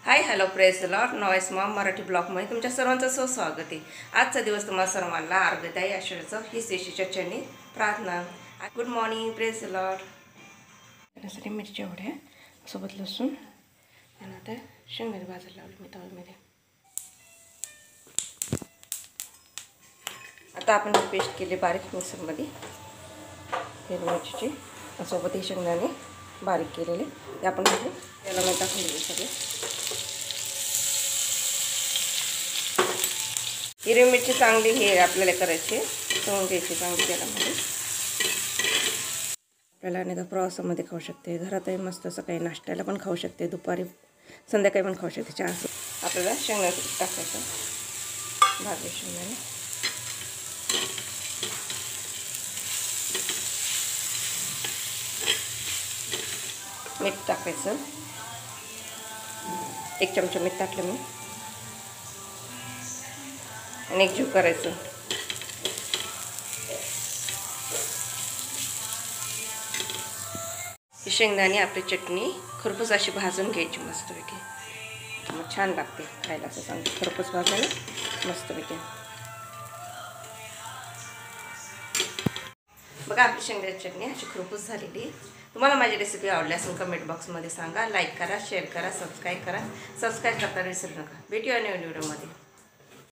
Hi hello press lot noise Maugham Marathi ब्लॉगमध्ये तुमच्या सर्वांचं स्वागत आहे। आजचा दिवस तुम्हाला सर्वांना अर्घदायी आषाढाचं ही श्री चरणी प्रार्थना। Good morning press lot. त्यासाठी मिरच्या एवढ्या सोबत लसूण आणि आता शेंगदाणे भाजायला लावले मी तव्यामध्ये। आता आपण पेस्ट केली बारीक मिक्सरमध्ये हिरवी मिरचीची सोबत ही शेंगदाणे बारीक केलेले ते आपण त्याला मी टाकून देऊ सगळे। हिरवी मिरची चांगली हे आपल्याला करायची तळून घ्यायची चांगली तेलामध्ये। आपल्याला अनेक प्रवासामध्ये खाऊ शकते, घरातही मस्त सकाळी नाश्त्याला पण खाऊ शकते, दुपारी संध्याकाळी पण खाऊ शकते। चहा आपल्याला शेंगदाणे टाकायचं भाजले शेंगदाणे मीठ टाकायचं 1 चमचा मीठ टाकलं मी आणि एकजीव करायचं। ही शेंगदाणे आपली चटणी खरपूस अशी भाजून घ्यायची मस्तपैकी, मग छान लागते खायला। असं चांगलं खरपूस भाजून मस्तपैकी बघा आपली शेंगदाण्याची चटणी अशी खरपूस झालेली। तुम्हाला माझी रेसिपी आवडली असेल कमेंट बॉक्समध्ये सांगा, लाईक करा, शेअर करा, सबस्क्राईब करा। सबस्क्राईब करता विसरू नका। भेटूया नवीन व्हिडिओमध्ये।